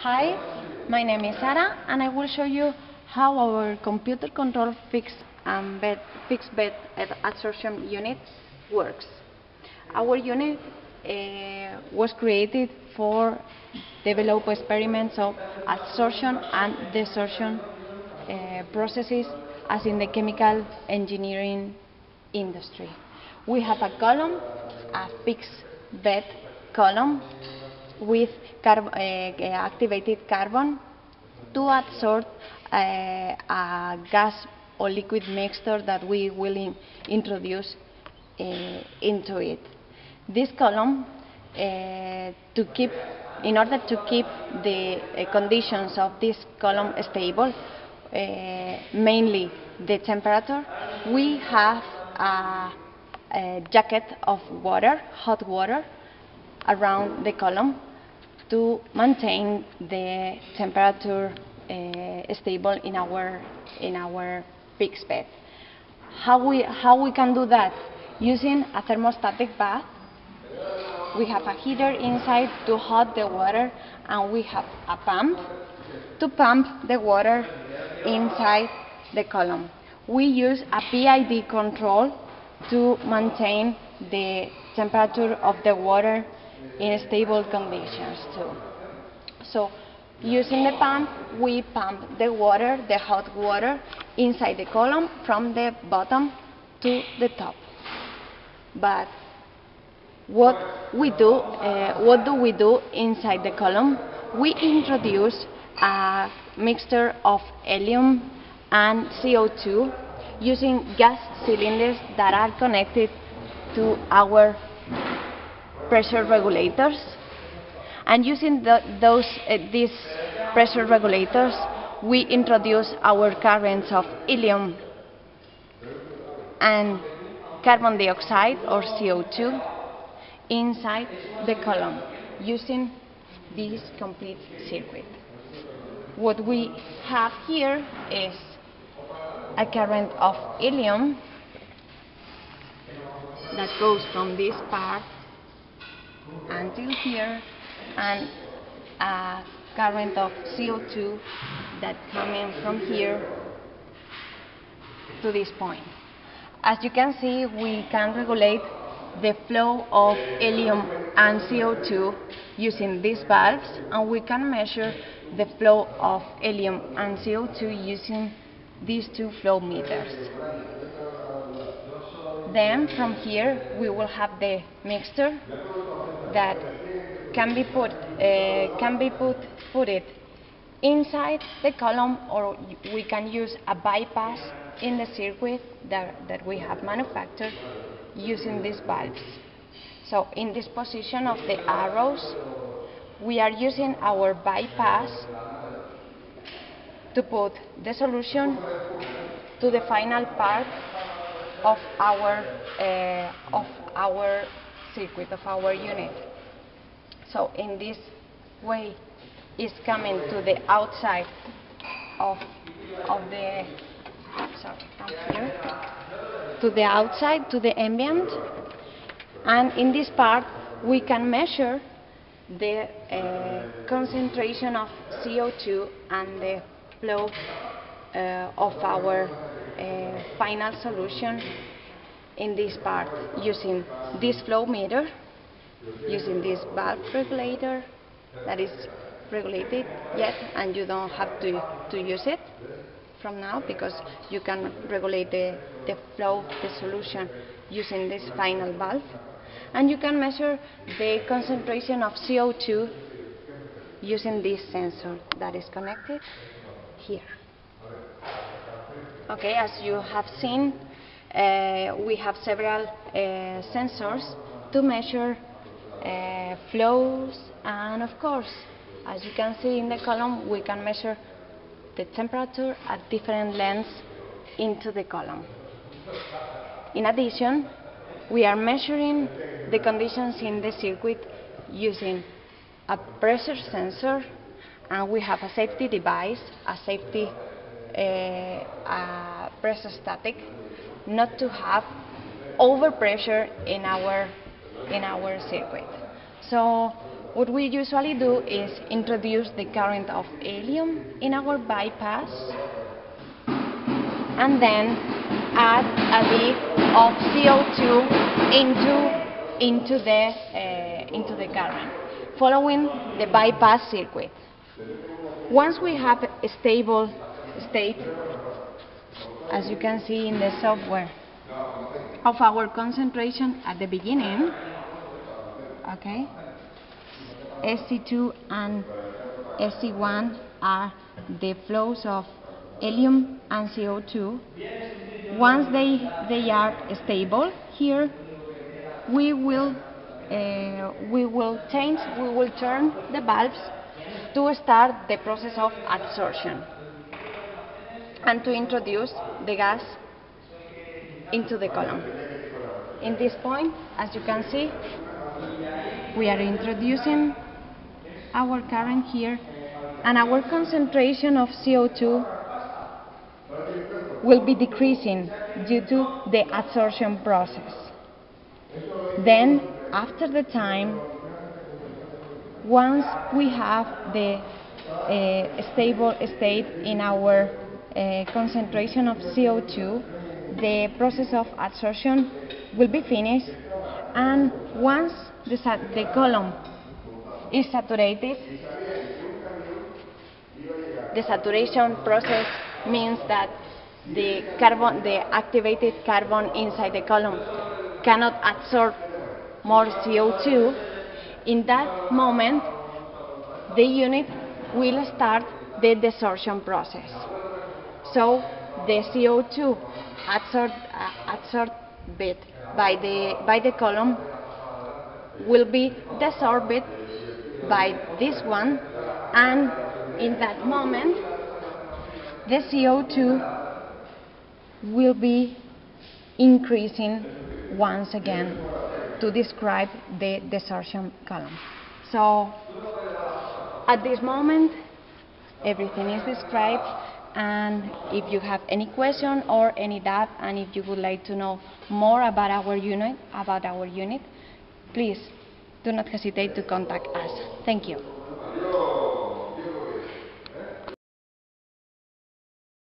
Hi, my name is Sara, and I will show you how our computer control fixed bed adsorption unit works. Our unit was created for develop experiments of adsorption and desorption processes as in the chemical engineering industry. We have a column, a fixed bed column with activated carbon to adsorb a gas or liquid mixture that we will introduce into it. This column, in order to keep the conditions of this column stable, mainly the temperature, we have a jacket of water, hot water, around the column to maintain the temperature stable in our fixed bed. How we can do that? Using a thermostatic bath. We have a heater inside to hot the water, and we have a pump to pump the water inside the column. We use a PID control to maintain the temperature of the water in stable conditions too. So, using the pump, we pump the water, the hot water, inside the column from the bottom to the top. But what do we do inside the column? We introduce a mixture of helium and CO2 using gas cylinders that are connected to our pressure regulators, and using these pressure regulators, we introduce our currents of helium and carbon dioxide or CO2 inside the column using this complete circuit. What we have here is a current of helium that goes from this part until here, and a current of CO2 that coming from here to this point. As you can see, we can regulate the flow of helium and CO2 using these valves, and we can measure the flow of helium and CO2 using these two flow meters. Then from here we will have the mixture that can be put it inside the column, or we can use a bypass in the circuit that we have manufactured using these valves. So in this position of the arrows, we are using our bypass to put the solution to the final part of our circuit, of our unit. So in this way, it's coming to the outside of the, from here, to the outside, to the ambient, and in this part we can measure the concentration of CO2 and the flow of our final solution in this part using this flow meter, using this valve regulator that is regulated yet, and you don't have to use it from now, because you can regulate the flow, the solution, using this final valve. And you can measure the concentration of CO2 using this sensor that is connected here. Okay, as you have seen, we have several sensors to measure flows, and of course, as you can see in the column, we can measure the temperature at different lengths into the column. In addition, we are measuring the conditions in the circuit using a pressure sensor, and we have a safety device, a safety pressure static, not to have overpressure in our circuit. So what we usually do is introduce the current of helium in our bypass and then add a bit of CO2 into the current, following the bypass circuit. Once we have a stable state, as you can see in the software, of our concentration at the beginning, okay, SC2 and SC1 are the flows of helium and CO2. Once they are stable, here we will turn the valves to start the process of adsorption and to introduce the gas into the column. In this point, as you can see, we are introducing our current here, and our concentration of CO2 will be decreasing due to the adsorption process. Then, after the time, once we have the stable state in our concentration of CO2, the process of adsorption will be finished, and once the column is saturated, the saturation process means that the activated carbon inside the column cannot absorb more CO2. In that moment, the unit will start the desorption process. So the CO2 absorbed by the column will be desorbed by this one, and in that moment the CO2 will be increasing once again to describe the desorption column. So at this moment everything is described, and if you have any question or any doubt, and if you would like to know more about our unit, please do not hesitate to contact us. Thank you.